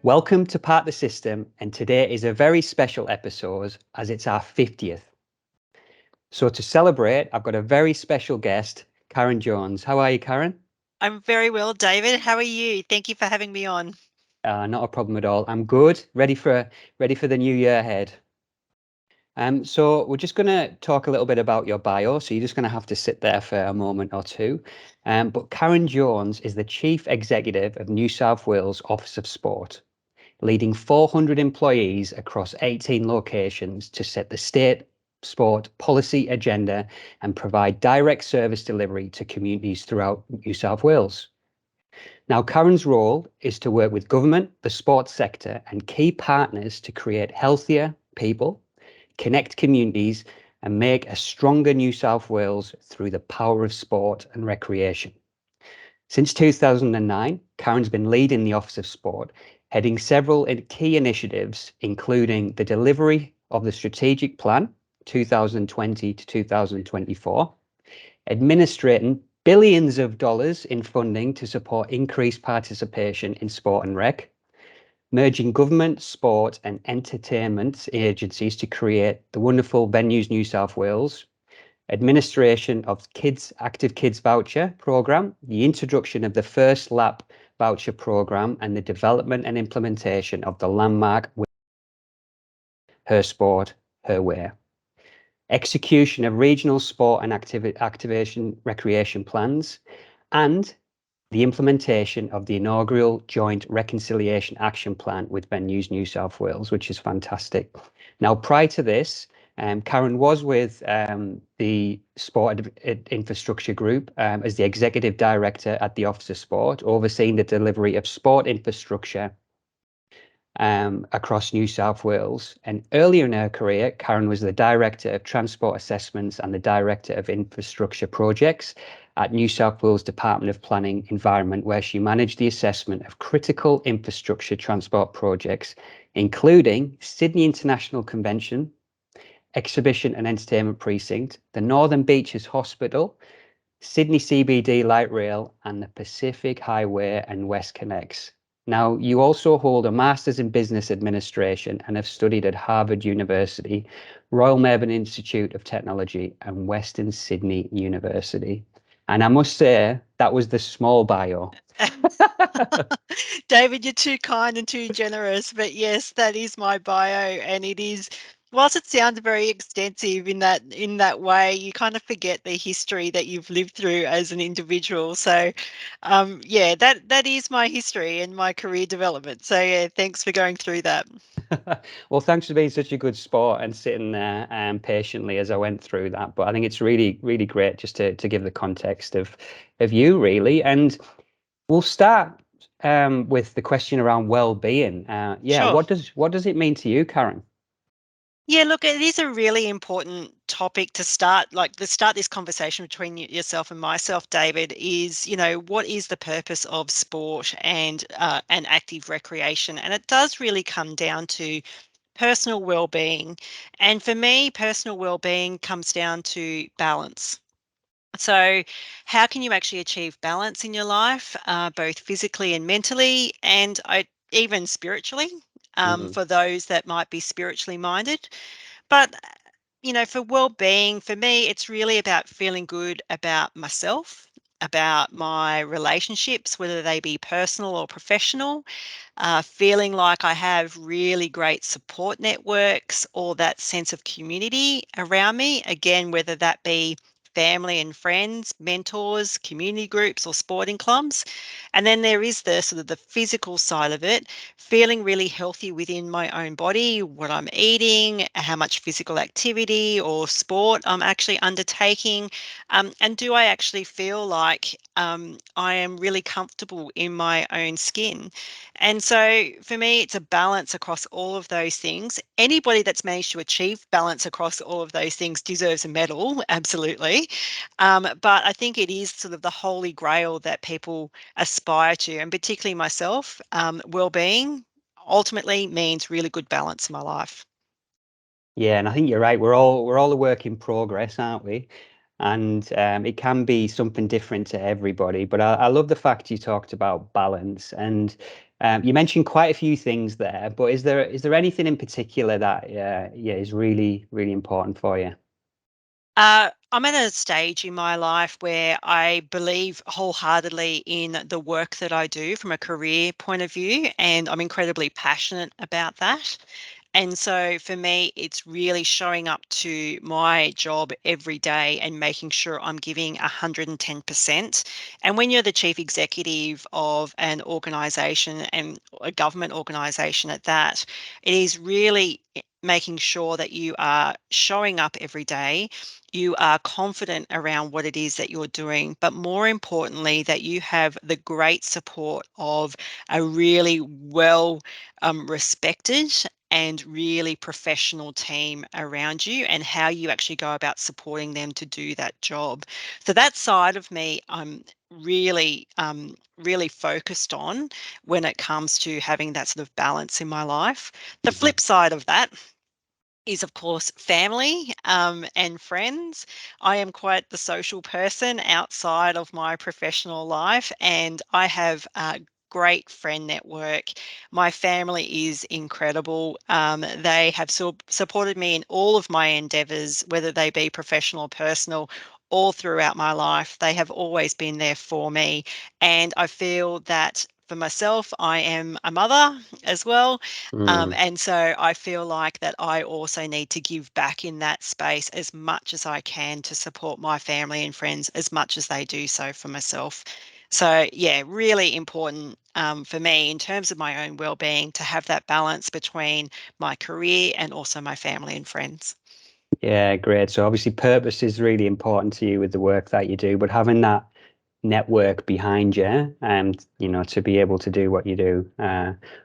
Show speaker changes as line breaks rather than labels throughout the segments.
Welcome to Part the System, and today is a very special episode as it's our 50th. So to celebrate, I've got a very special guest, Karen Jones. How are you, Karen?
I'm very well, David. How are you? Thank you for having me on.
Not a problem at all. I'm good, ready for the new year ahead. So we're just going to talk a little bit about your bio. So you're just going to have to sit there for a moment or two. But Karen Jones is the Chief Executive of New South Wales Office of Sport, leading 400 employees across 18 locations to set the state sport policy agenda and provide direct service delivery to communities throughout New South Wales. Now, Karen's role is to work with government, the sports sector, and key partners to create healthier people, connect communities, and make a stronger New South Wales through the power of sport and recreation. Since 2009, Karen's been leading the Office of Sport, heading several key initiatives, including the delivery of the Strategic Plan 2020 to 2024, administrating billions of dollars in funding to support increased participation in sport and rec, merging government, sport and entertainment agencies to create the wonderful Venues New South Wales, administration of Active Kids Voucher Programme, the introduction of the first LAP voucher programme, and the development and implementation of the landmark Her Sport, Her Way. Execution of regional sport and activation recreation plans, and the implementation of the inaugural Joint Reconciliation Action Plan with Venues New South Wales, which is fantastic. Now, prior to this, Karen was with the Sport Infrastructure Group as the Executive Director at the Office of Sport, overseeing the delivery of sport infrastructure across New South Wales. And earlier in her career, Karen was the Director of Transport Assessments and the Director of Infrastructure Projects at New South Wales Department of Planning Environment, where she managed the assessment of critical infrastructure transport projects, including Sydney International Convention, Exhibition and Entertainment Precinct, the Northern Beaches Hospital, Sydney CBD Light Rail, and the Pacific Highway and West Connects. Now, you also hold a Master's in Business Administration and have studied at Harvard University, Royal Melbourne Institute of Technology, and Western Sydney University. And I must say, that was the small bio.
David, you're too kind and too generous, but yes, that is my bio, and it is. Whilst it sounds very extensive in that way, you kind of forget the history that you've lived through as an individual. So, yeah, that is my history and my career development. So, yeah, thanks for going through that.
Well, thanks for being such a good sport and sitting there patiently as I went through that. But I think it's really, really great just to give the context of you, really. And we'll start with the question around well-being. Yeah,
Sure.
what does it mean to you, Karen?
Yeah, look, it is a really important topic to start, start this conversation between yourself and myself, David, is, what is the purpose of sport and active recreation? And it does really come down to personal well-being. And for me, personal well-being comes down to balance. So, how can you actually achieve balance in your life, both physically and mentally, and even spiritually,
Mm,
for those that might be spiritually minded? But, for well-being, for me, it's really about feeling good about myself, about my relationships, whether they be personal or professional, feeling like I have really great support networks or that sense of community around me. Again, whether that be family and friends, mentors, community groups, or sporting clubs. And then there is the sort of the physical side of it, feeling really healthy within my own body, what I'm eating, how much physical activity or sport I'm actually undertaking. And do I actually feel like I am really comfortable in my own skin? And so for me, it's a balance across all of those things. Anybody that's managed to achieve balance across all of those things deserves a medal, absolutely. But I think it is sort of the holy grail that people aspire to, and particularly myself, well-being ultimately means really good balance in my life.
yeah, and I think you're right. We're all a work in progress, aren't we? And it can be something different to everybody. But I love the fact you talked about balance. And You mentioned quite a few things there, but is there anything in particular that yeah is really important for you?
I'm at a stage in my life where I believe wholeheartedly in the work that I do from a career point of view, and I'm incredibly passionate about that. And so for me, it's really showing up to my job every day and making sure I'm giving 110%. And when you're the chief executive of an organization and a government organization at that, it is really making sure that you are showing up every day, you are confident around what it is that you're doing, but more importantly, that you have the great support of a really well respected and really professional team around you, and how you actually go about supporting them to do that job. So that side of me, I'm really focused on when it comes to having that sort of balance in my life. The
Mhm.
flip side of that is, of course, family and friends. I am quite the social person outside of my professional life, and I have a great friend network. My family is incredible. They have supported me in all of my endeavors, whether they be professional or personal. All throughout my life, they have always been there for me. And I feel that for myself, I am a mother as well,
Mm.
and so I feel like that I also need to give back in that space as much as I can to support my family and friends as much as they do so for myself. So, yeah, really important for me in terms of my own well-being to have that balance between my career and also my family and friends.
Yeah, great. So obviously purpose is really important to you with the work that you do, but having that network behind you and to be able to do what you do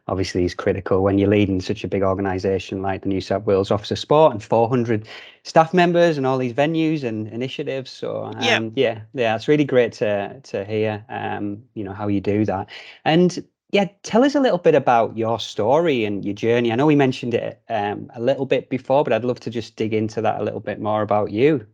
obviously is critical when you're leading such a big organization like the New South Wales Office of Sport and 400 staff members and all these venues and initiatives. So
Yeah.
yeah, it's really great to hear how you do that. And yeah, tell us a little bit about your story and your journey. I know we mentioned it a little bit before, but I'd love to just dig into that a little bit more about you.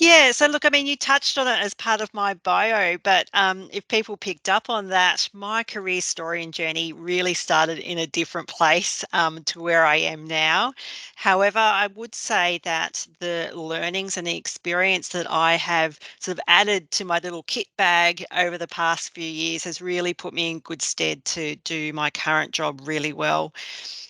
Yeah, so look, I mean, you touched on it as part of my bio, but if people picked up on that, my career story and journey really started in a different place to where I am now. However, I would say that the learnings and the experience that I have sort of added to my little kit bag over the past few years has really put me in good stead to do my current job really well.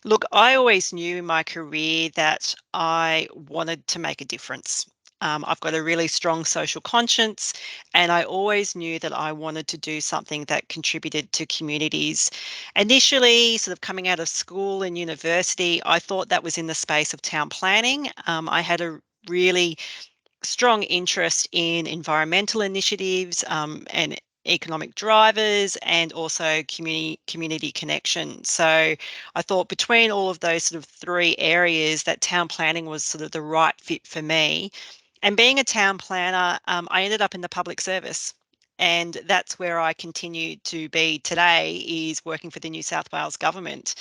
Look, I always knew in my career that I wanted to make a difference. I've got a really strong social conscience, and I always knew that I wanted to do something that contributed to communities. Initially, sort of coming out of school and university, I thought that was in the space of town planning. I had a really strong interest in environmental initiatives and economic drivers, and also community connection. So I thought between all of those sort of three areas that town planning was sort of the right fit for me. And being a town planner, I ended up in the public service. And that's where I continue to be today, is working for the New South Wales government.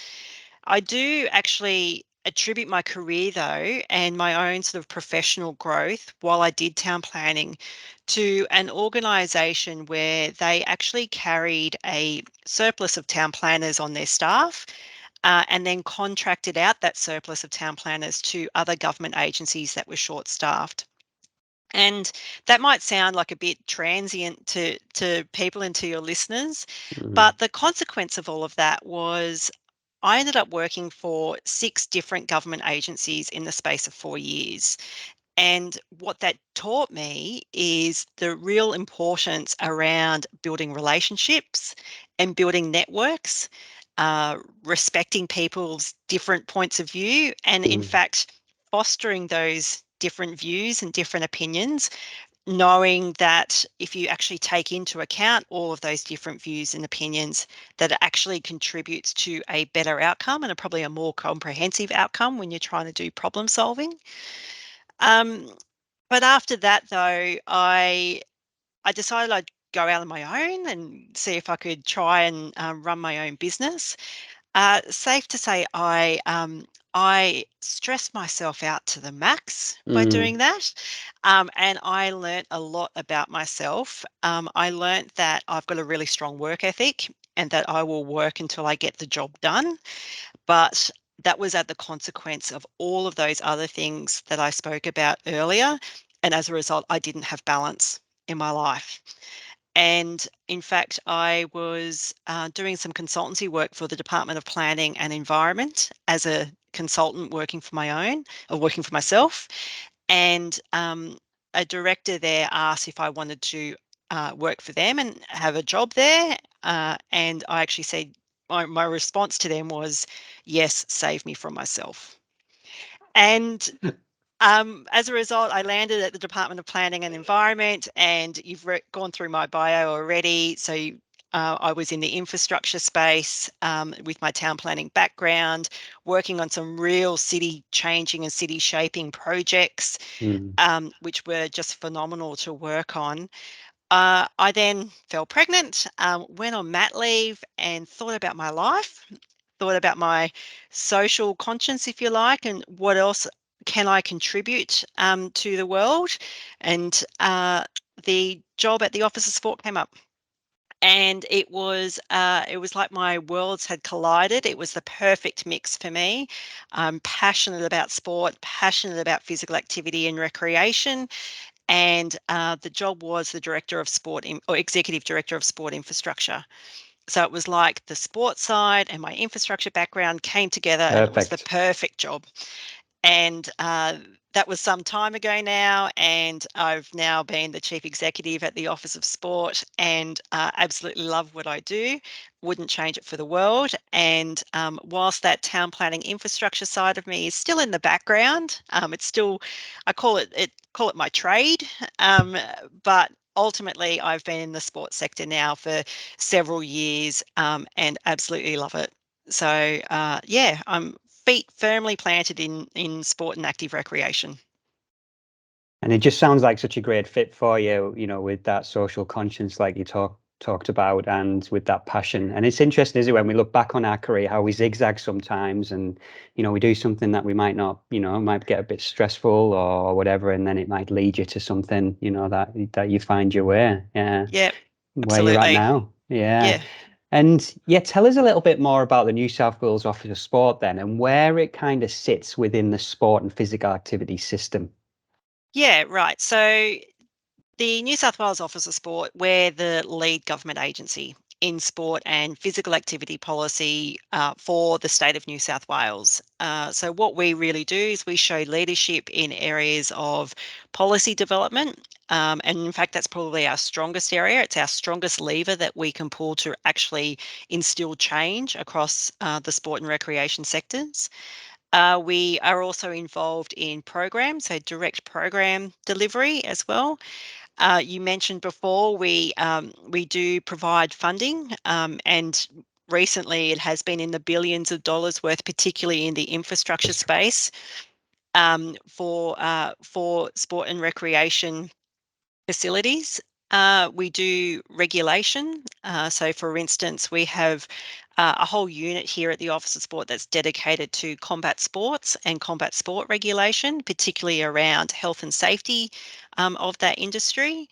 I do actually attribute my career, though, and my own sort of professional growth while I did town planning to an organisation where they actually carried a surplus of town planners on their staff, and then contracted out that surplus of town planners to other government agencies that were short staffed. And that might sound like a bit transient to people and to your listeners,
Mm.
but the consequence of all of that was I ended up working for six different government agencies in the space of 4 years. And what that taught me is the real importance around building relationships and building networks, respecting people's different points of view, and in
Mm.
fact, fostering those different views and different opinions, knowing that if you actually take into account all of those different views and opinions, that it actually contributes to a better outcome and probably a more comprehensive outcome when you're trying to do problem solving. Um, but after that, though, I decided I'd go out on my own and see if I could try and run my own business. Safe to say I stressed myself out to the max by
Mm,
doing that. And I learnt a lot about myself. I learnt that I've got a really strong work ethic and that I will work until I get the job done. But that was at the consequence of all of those other things that I spoke about earlier. And as a result, I didn't have balance in my life. And in fact, I was doing some consultancy work for the Department of Planning and Environment as a consultant working for my own or working for myself. And a director there asked if I wanted to work for them and have a job there. And I actually said, my response to them was, yes, save me from myself. And as a result, I landed at the Department of Planning and Environment, and you've gone through my bio already. So I was in the infrastructure space with my town planning background, working on some real city changing and city shaping projects,
mm.
which were just phenomenal to work on. I then fell pregnant, went on mat leave, and thought about my life, thought about my social conscience, if you like, and what else can I contribute to the world. And the job at the Office of Sport came up. And it was like my worlds had collided. It was the perfect mix for me. I'm passionate about sport, passionate about physical activity and recreation, and the job was the director of sport or executive director of sport infrastructure. So it was like the sports side and my infrastructure background came together, and it was the
Perfect.
perfect job. And that was some time ago now, and I've now been the chief executive at the Office of Sport, and absolutely love what I do. Wouldn't change it for the world. And whilst that town planning infrastructure side of me is still in the background, it's still, I call it my trade. Um, but ultimately, I've been in the sports sector now for several years, and absolutely love it. So yeah, I'm feet firmly planted in sport and active recreation.
And it just sounds like such a great fit for you, you know, with that social conscience, like you talked about, and with that passion. And it's interesting, isn't it, when we look back on our career, how we zigzag sometimes, and you know, we do something that we might not, you know, might get a bit stressful or whatever, and then it might lead you to something, you know, that you find your way, yeah,
Yeah,
where you're at
absolutely.
now, yeah.
Yeah.
And yeah, tell us a little bit more about the New South Wales Office of Sport then, and where it kind of sits within the sport and physical activity system.
Yeah, right. So the New South Wales Office of Sport, we're the lead government agency in sport and physical activity policy for the state of New South Wales. So, what we really do is we show leadership in areas of policy development. And in fact, that's probably our strongest area. It's our strongest lever that we can pull to actually instill change across the sport and recreation sectors. We are also involved in programs, so direct program delivery as well. You mentioned before we do provide funding, and recently it has been in the billions of dollars worth, particularly in the infrastructure space, for sport and recreation facilities. We do regulation. So, for instance, we have a whole unit here at the Office of Sport that's dedicated to combat sports and combat sport regulation, particularly around health and safety of that industry.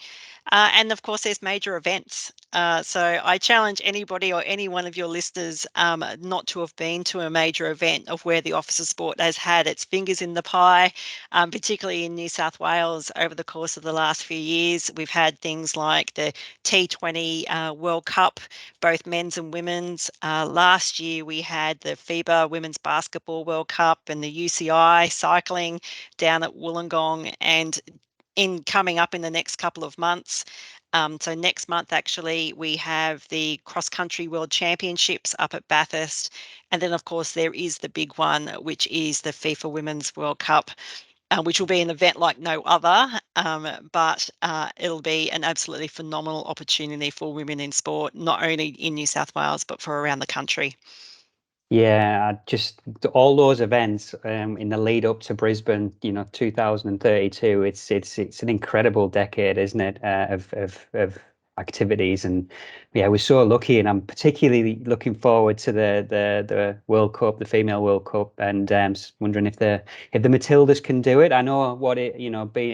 And of course, there's major events. So I challenge anybody or any one of your listeners not to have been to a major event of where the Office of Sport has had its fingers in the pie, particularly in New South Wales over the course of the last few years. We've had things like the T20 World Cup, both men's and women's. Last year, we had the FIBA Women's Basketball World Cup and the UCI cycling down at Wollongong. And in coming up in the next couple of months. So next month, actually, we have the cross country world championships up at Bathurst. And then, of course, there is the big one, which is the FIFA Women's World Cup, which will be an event like no other. But it'll be an absolutely phenomenal opportunity for women in sport, not only in New South Wales, but for around the country.
Yeah, just all those events in the lead up to Brisbane, you know, 2032. It's an incredible decade, isn't it? Of activities. And yeah, we're so lucky, and I'm particularly looking forward to the World Cup, the female World Cup, and wondering if the Matildas can do it. I know what it,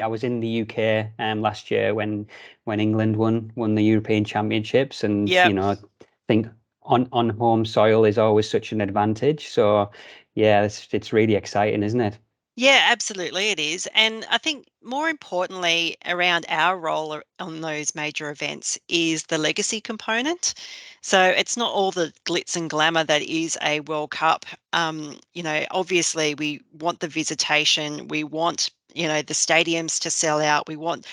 I was in the UK last year when England won the European Championships, and
Yep.
I think on home soil is always such an advantage. So yeah, it's really exciting, isn't it?
Yeah, absolutely it is. And I think more importantly around our role on those major events is the legacy component. So it's not all the glitz and glamour that is a World Cup. Obviously we want the visitation, we want, the stadiums to sell out, we want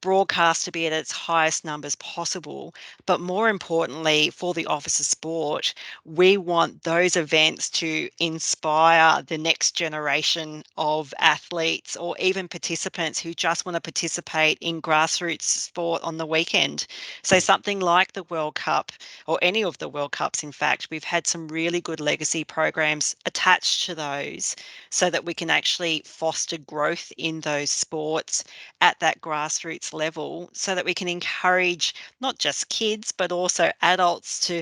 broadcast to be at its highest numbers possible. But more importantly, for the Office of Sport, we want those events to inspire the next generation of athletes or even participants who just want to participate in grassroots sport on the weekend. So, something like the World Cup or any of the World Cups, in fact, we've had some really good legacy programs attached to those so that we can actually foster growth in those sports at that grassroots level so that we can encourage not just kids but also adults to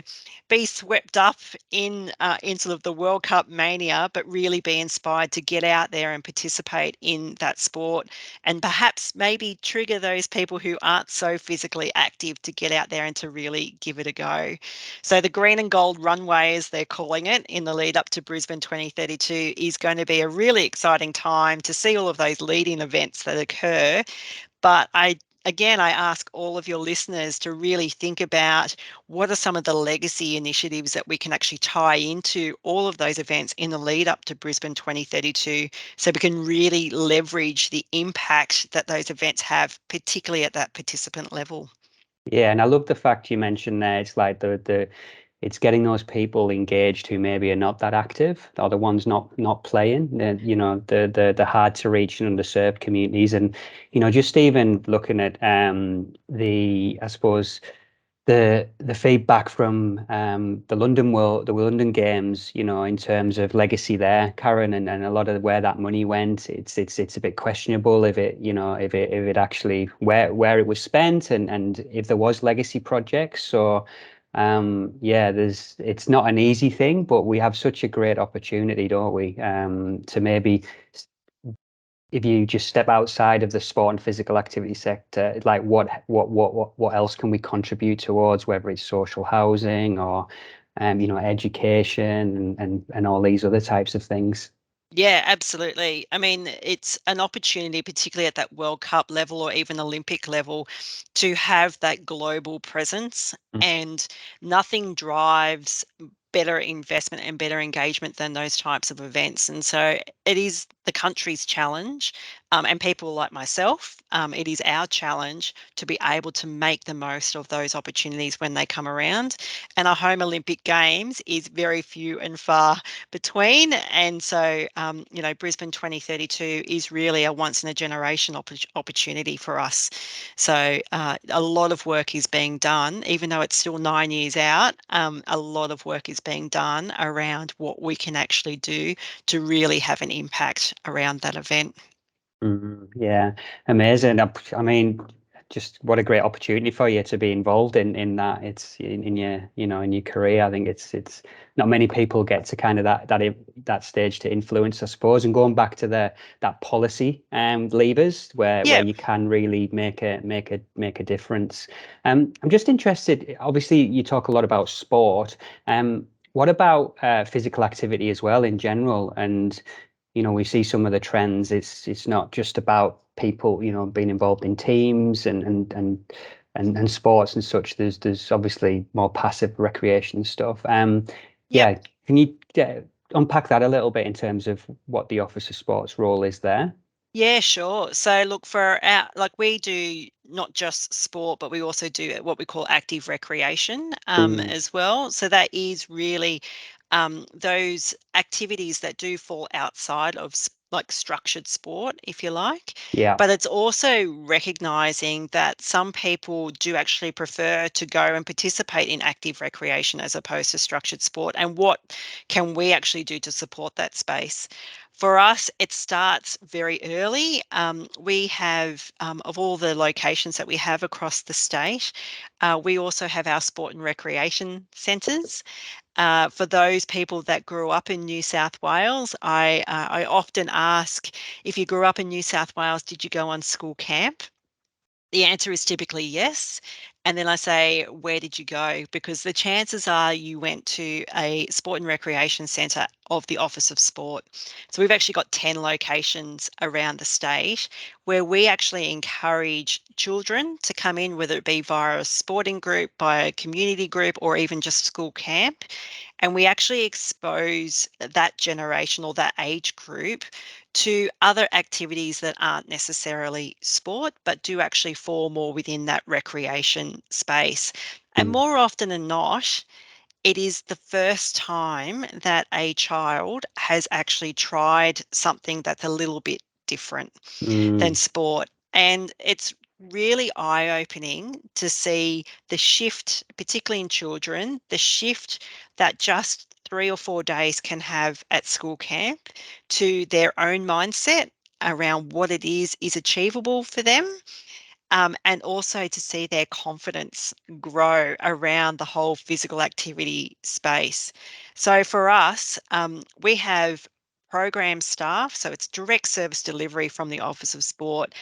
be swept up in sort of the World Cup mania, but really be inspired to get out there and participate in that sport, and perhaps maybe trigger those people who aren't so physically active to get out there and to really give it a go. So the green and gold runway, as they're calling it, in the lead up to Brisbane 2032 is going to be a really exciting time to see all of those leading events that occur. But I ask all of your listeners to really think about what are some of the legacy initiatives that we can actually tie into all of those events in the lead up to Brisbane 2032 so we can really leverage the impact that those events have, particularly at that participant level.
Yeah, and I love the fact you mentioned there. It's like it's getting those people engaged who maybe are not that active, or the ones not playing. The hard to reach and underserved communities, and just even looking at I suppose the feedback from the London Games, in terms of legacy there, Karen, and a lot of where that money went, it's a bit questionable if it actually where it was spent, and if there was legacy projects. So yeah, it's not an easy thing, but we have such a great opportunity, don't we? To maybe, if you just step outside of the sport and physical activity sector, like what else can we contribute towards, whether it's social housing or education and all these other types of things.
Yeah, absolutely. I mean, it's an opportunity, particularly at that World Cup level or even Olympic level, to have that global presence.
Mm.
And nothing drives better investment and better engagement than those types of events. And so it is the country's challenge, and people like myself, it is our challenge to be able to make the most of those opportunities when they come around. And our home Olympic Games is very few and far between. And so, Brisbane 2032 is really a once in a generation opportunity for us. So, a lot of work is being done, even though it's still 9 years out. A lot of work is being done around what we can actually do to really have an impact around that event.
Yeah, amazing. I mean, just what a great opportunity for you to be involved in that. It's in your in your career. I think it's not many people get to kind of that stage to influence, I suppose. And going back to that policy levers where
Yeah.
you can really make a difference. I'm just interested. Obviously, you talk a lot about sport. What about physical activity as well in general? And we see some of the trends. It's not just about people, being involved in teams and sports and such. There's obviously more passive recreation stuff.
Yep.
Yeah, can you unpack that a little bit in terms of what the Office of Sports role is there?
Yeah, sure. So look, for our, like, we do not just sport, but we also do what we call active recreation,
Mm,
as well. So that is really those activities that do fall outside of like structured sport, if you like.
yeah.
But it's also recognizing that some people do actually prefer to go and participate in active recreation as opposed to structured sport. And what can we actually do to support that space? For us, it starts very early. We have, of all the locations that we have across the state, we also have our sport and recreation centres. For those people that grew up in New South Wales, I often ask, if you grew up in New South Wales, did you go on school camp? The answer is typically yes. And then I say, where did you go? Because the chances are you went to a sport and recreation centre of the Office of Sport. So we've actually got 10 locations around the state where we actually encourage children to come in, whether it be via a sporting group, by a community group, or even just school camp. And we actually expose that generation or that age group to other activities that aren't necessarily sport, but do actually fall more within that recreation space. And
Mm,
more often than not, it is the first time that a child has actually tried something that's a little bit different than
mm,
sport. And it's really eye opening to see the shift, particularly in children, the shift that just 3 or 4 days can have at school camp to their own mindset around what it is achievable for them, and also to see their confidence grow around the whole physical activity space. So for us, we have program staff, so it's direct service delivery from the Office of Sport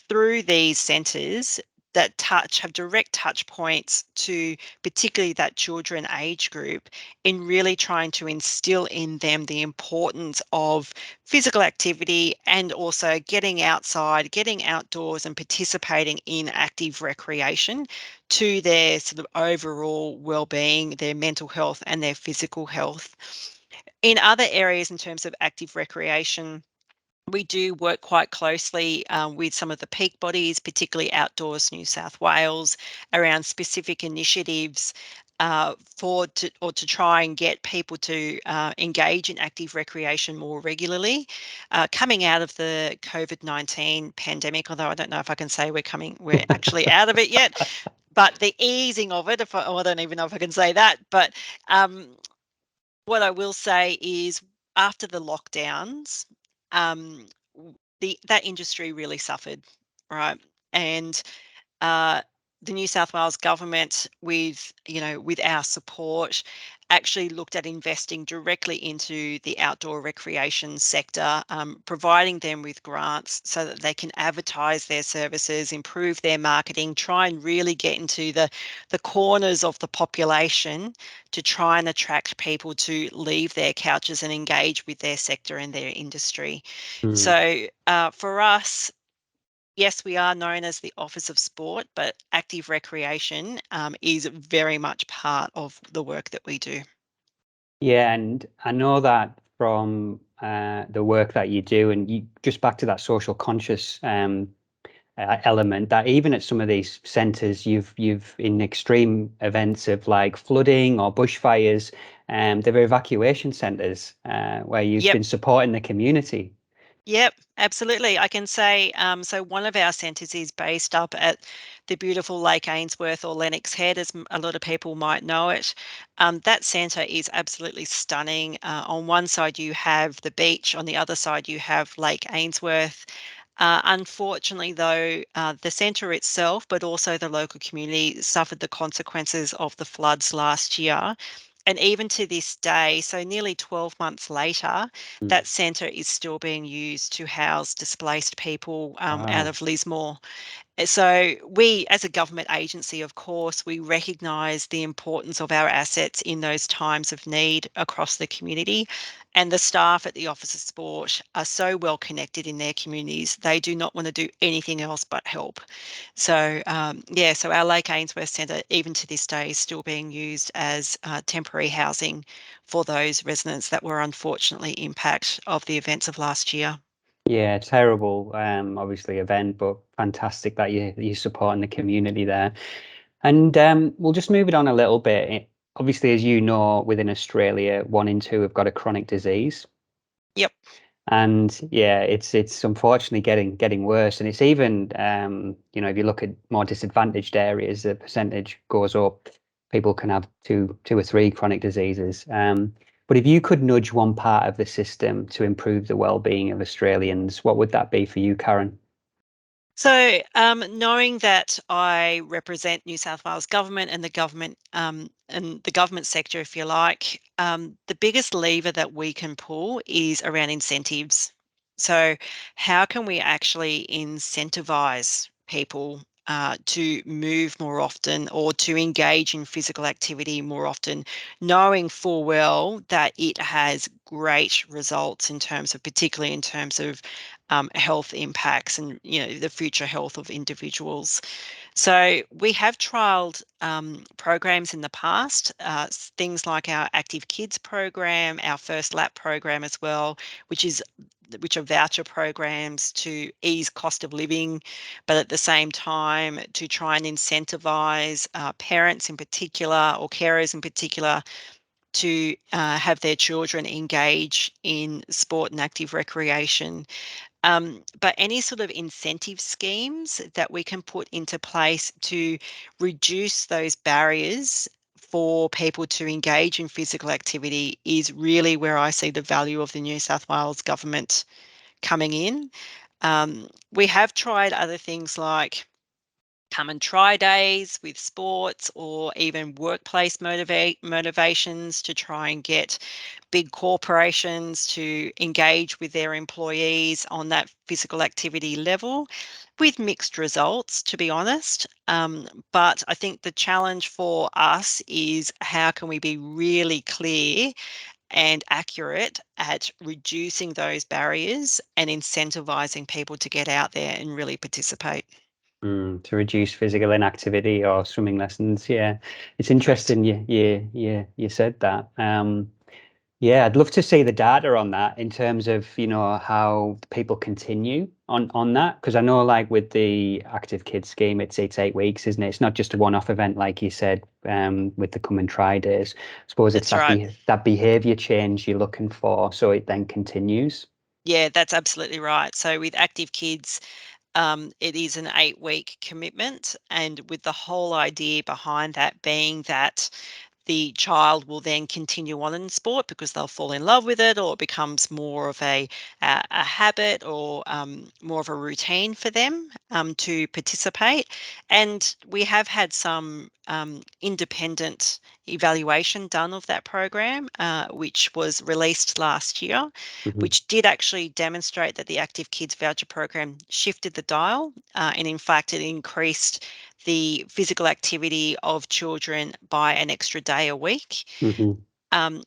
through these centres that have direct touch points to particularly that children age group, in really trying to instill in them the importance of physical activity and also getting outside, getting outdoors and participating in active recreation to their sort of overall well-being, their mental health and their physical health. In other areas in terms of active recreation, we do work quite closely with some of the peak bodies, particularly Outdoors New South Wales, around specific initiatives to try and get people to engage in active recreation more regularly. Coming out of the COVID-19 pandemic, although I don't know if I can say we're actually out of it yet, but the easing of it, I don't even know if I can say that, but um, what I will say is, after the lockdowns, um, the that industry really suffered, right? And uh, the New South Wales government, with with our support, actually looked at investing directly into the outdoor recreation sector, providing them with grants so that they can advertise their services, improve their marketing, try and really get into the corners of the population to try and attract people to leave their couches and engage with their sector and their industry.
mm.
So for us, yes, we are known as the Office of Sport, but active recreation is very much part of the work that we do.
Yeah, and I know that from the work that you do, and you just back to that social conscious element, that even at some of these centres, you've in extreme events of like flooding or bushfires, there are evacuation centres where you've
Yep.
been supporting the community.
Yep, absolutely. I can say, so one of our centres is based up at the beautiful Lake Ainsworth, or Lennox Head, as a lot of people might know it. That centre is absolutely stunning. On one side, you have the beach, on the other side, you have Lake Ainsworth. Unfortunately, though, the centre itself, but also the local community, suffered the consequences of the floods last year. And even to this day, so nearly 12 months later,
Mm.
that centre is still being used to house displaced people out
Wow.
of Lismore. So we, as a government agency, of course, we recognise the importance of our assets in those times of need across the community. And the staff at the Office of Sport are so well connected in their communities, they do not want to do anything else but help. So yeah, so our Lake Ainsworth Centre, even to this day, is still being used as temporary housing for those residents that were unfortunately impacted of the events of last year.
Yeah, terrible, obviously event, but fantastic that you're supporting the community there. And we'll just move it on a little bit. Obviously, as you know, within Australia, 1 in 2 have got a chronic disease.
Yep.
And yeah, it's unfortunately getting worse. And it's even if you look at more disadvantaged areas, the percentage goes up. People can have two or three chronic diseases. But if you could nudge one part of the system to improve the well-being of Australians, what would that be for you, Karen?
So, knowing that I represent New South Wales government and the government sector, if you like, the biggest lever that we can pull is around incentives. So, how can we actually incentivize people to move more often or to engage in physical activity more often, knowing full well that it has great results in terms of, particularly in terms of health impacts and the future health of individuals. So we have trialled programs in the past, things like our Active Kids program, our First Lap program as well, which is which are voucher programs to ease cost of living, but at the same time to try and incentivize parents in particular or carers in particular to have their children engage in sport and active recreation. But any sort of incentive schemes that we can put into place to reduce those barriers for people to engage in physical activity is really where I see the value of the New South Wales government coming in. We have tried other things like come and try days with sports or even workplace motivations to try and get big corporations to engage with their employees on that physical activity level with mixed results, to be honest. But I think the challenge for us is how can we be really clear and accurate at reducing those barriers and incentivizing people to get out there and really participate.
To reduce physical inactivity or swimming lessons. Yeah, it's
Correct.
interesting. You said that. Yeah, I'd love to see the data on that in terms of, how people continue on that. Because I know like with the Active Kids scheme, it's 8 weeks, isn't it? It's not just a one-off event, like you said, with the come and try days. I suppose it's
That's right.
that behavior change you're looking for, so it then continues.
Yeah, that's absolutely right. So with Active Kids, it is an 8-week commitment, and with the whole idea behind that being that the child will then continue on in sport because they'll fall in love with it, or it becomes more of a habit or more of a routine for them to participate. And we have had some independent evaluation done of that program, which was released last year,
Hmm.
which did actually demonstrate that the Active Kids voucher program shifted the dial, and in fact, it increased the physical activity of children by an extra day a week.
Hmm.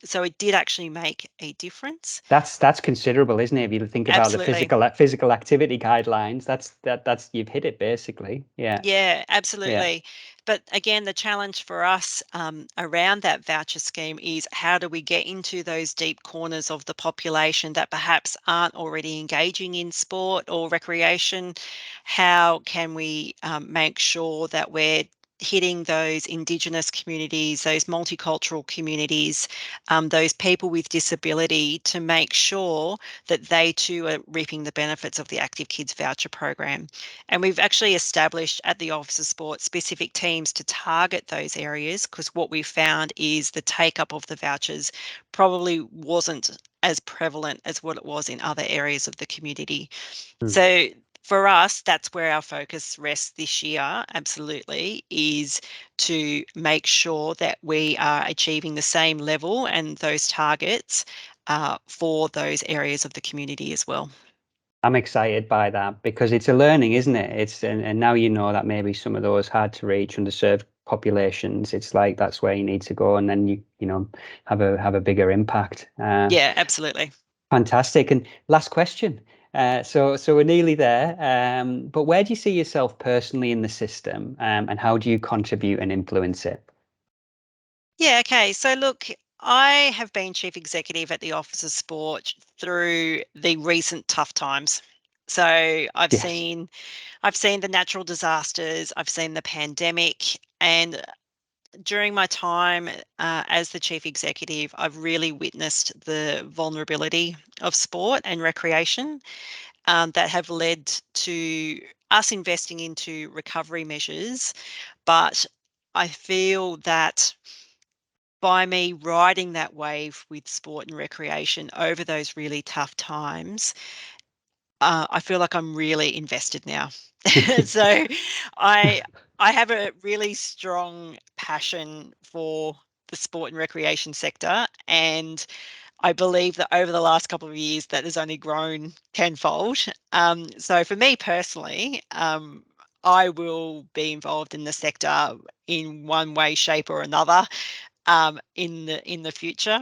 So it did actually make a difference.
That's considerable, isn't it? If you think about the
Absolutely.
physical activity guidelines, that's you've hit it basically. Yeah,
Yeah,
yeah.
absolutely. But again, the challenge for us around that voucher scheme is how do we get into those deep corners of the population that perhaps aren't already engaging in sport or recreation? How can we make sure that we're hitting those Indigenous communities, those multicultural communities, those people with disability to make sure that they too are reaping the benefits of the Active Kids voucher program? And we've actually established at the Office of Sport specific teams to target those areas because what we found is the take up of the vouchers probably wasn't as prevalent as what it was in other areas of the community.
Mm.
So for us, that's where our focus rests this year, absolutely, is to make sure that we are achieving the same level and those targets for those areas of the community as well.
I'm excited by that because it's a learning, isn't it? And now you know that maybe some of those hard to reach, underserved populations, it's like that's where you need to go, and then you have a bigger impact.
Yeah, absolutely.
Fantastic. And last question. So we're nearly there. But where do you see yourself personally in the system, and how do you contribute and influence it?
Yeah, okay. So look, I have been chief executive at the Office of Sport through the recent tough times. So
Yes.
I've seen the natural disasters, I've seen the pandemic, and during my time as the chief executive, I've really witnessed the vulnerability of sport and recreation that have led to us investing into recovery measures. But I feel that by me riding that wave with sport and recreation over those really tough times, I feel like I'm really invested now. So I I have a really strong passion for the sport and recreation sector, and I believe that over the last couple of years that has only grown tenfold. So for me personally, I will be involved in the sector in one way, shape, or another in the future,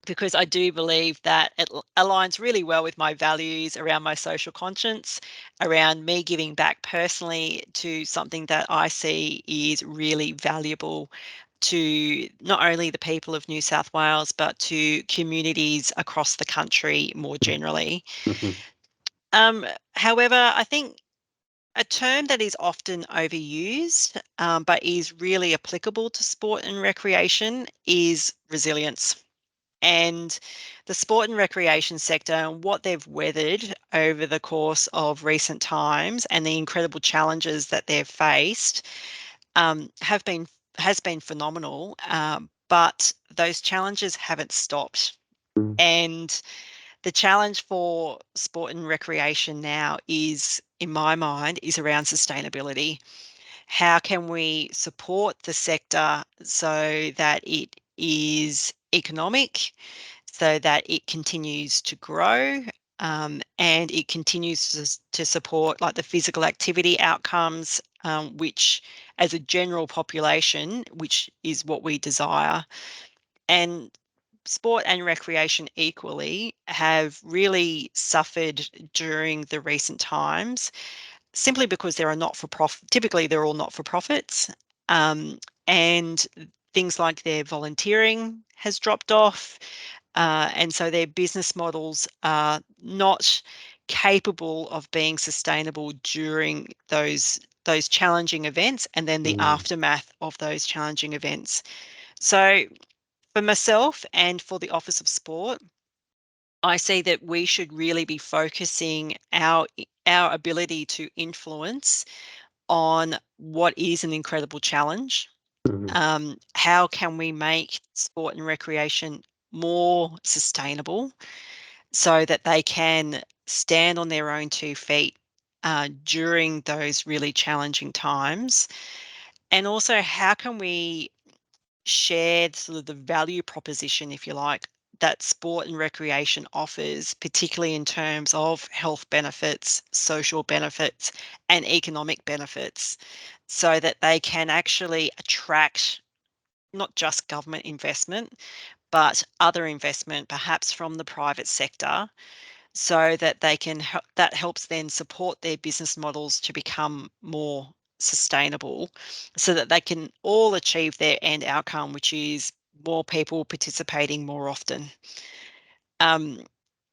because I do believe that it aligns really well with my values around my social conscience, around me giving back personally to something that I see is really valuable to not only the people of New South Wales, but to communities across the country more generally.
Mhm.
Um, However, I think a term that is often overused, but is really applicable to sport and recreation, is resilience. And the sport and recreation sector and what they've weathered over the course of recent times and the incredible challenges that they've faced have been has been phenomenal. But those challenges haven't stopped.
Mm.
And the challenge for sport and recreation now is, in my mind, is around sustainability. How can we support the sector so that it is economic, so that it continues to grow, and it continues to support like the physical activity outcomes, which as a general population, which is what we desire. And sport and recreation equally have really suffered during the recent times, simply because there are not for profit. Typically, they're all not for profits, and things like their volunteering has dropped off, and so their business models are not capable of being sustainable during those challenging events, and then the
Mm.
aftermath of those challenging events. So, for myself and for the Office of Sport, I see that we should really be focusing our ability to influence on what is an incredible challenge.
Mhm.
How can we make sport and recreation more sustainable so that they can stand on their own 2 feet during those really challenging times? And also, how can we shared sort of the value proposition, if you like, that sport and recreation offers, particularly in terms of health benefits, social benefits, and economic benefits, so that they can actually attract not just government investment, but other investment, perhaps from the private sector, so that they can that helps then support their business models to become more sustainable, so that they can all achieve their end outcome, which is more people participating more often. um,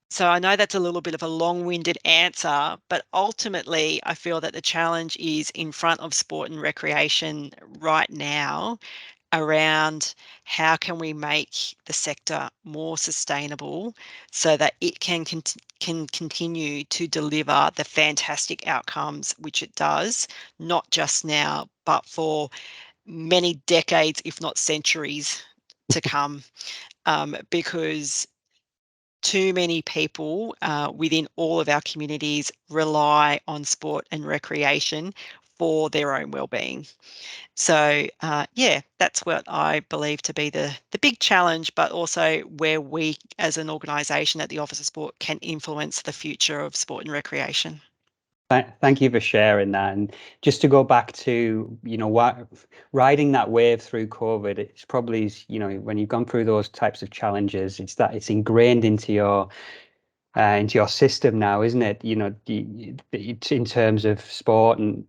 so I know that's a little bit of a long-winded answer, but ultimately I feel that the challenge is in front of sport and recreation right now, around how can we make the sector more sustainable so that it can continue to deliver the fantastic outcomes which it does, not just now, but for many decades, if not centuries, to come. Because too many people within all of our communities rely on sport and recreation for their own well-being. So, yeah, that's what I believe to be the big challenge, but also where we as an organisation at the Office of Sport can influence the future of sport and recreation.
Thank you for sharing that. And just to go back to, what riding that wave through COVID, it's probably, when you've gone through those types of challenges, it's ingrained into your system now, isn't it? It's in terms of sport and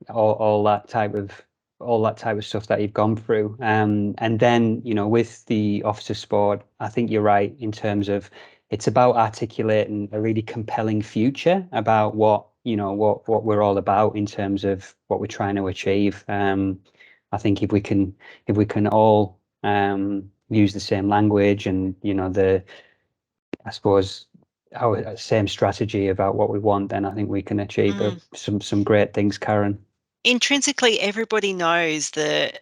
all that type of stuff that you've gone through. And then with the Office of Sport, I think you're right in terms of it's about articulating a really compelling future about what we're all about in terms of what we're trying to achieve. I think if we can all use the same language and the I suppose our same strategy about what we want, then I think we can achieve
Mm.
some great things, Karen.
Intrinsically, everybody knows the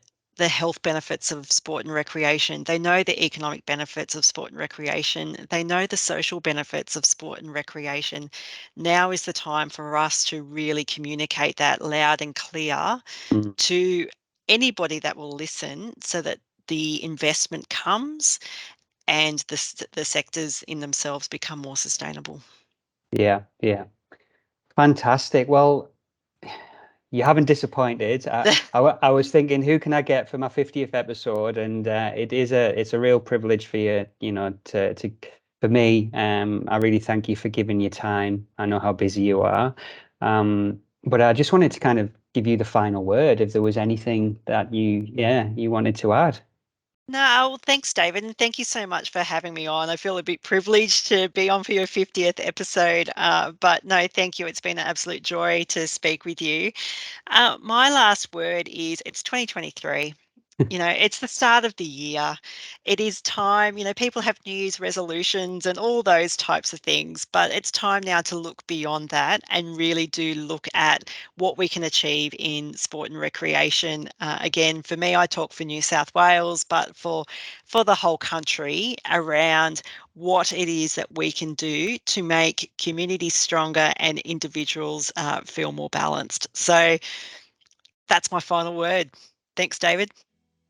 the health benefits of sport and recreation. They know the economic benefits of sport and recreation. They know the social benefits of sport and recreation. Now is the time for us to really communicate that loud and clear
Mm.
to anybody that will listen, so that the investment comes and the sectors in themselves become more sustainable.
Yeah, yeah. Fantastic. Well, you haven't disappointed. I was thinking, who can I get for my 50th episode? And it's a real privilege for you, to for me. I really thank you for giving your time. I know how busy you are. But I just wanted to kind of give you the final word if there was anything that you wanted to add.
No, well, thanks, David, and thank you so much for having me on. I feel a bit privileged to be on for your 50th episode, but no, thank you. It's been an absolute joy to speak with you. My last word is, it's 2023. It's the start of the year. It is time, people have New Year's resolutions and all those types of things, but it's time now to look beyond that and really do look at what we can achieve in sport and recreation. Again, for me, I talk for New South Wales, but for the whole country, around what it is that we can do to make communities stronger and individuals feel more balanced. So that's my final word. Thanks, David.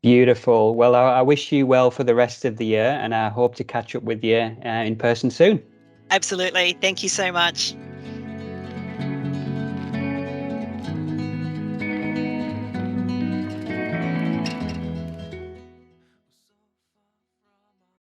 Beautiful. Well, I wish you well for the rest of the year, and I hope to catch up with you in person soon.
Absolutely. Thank you so much.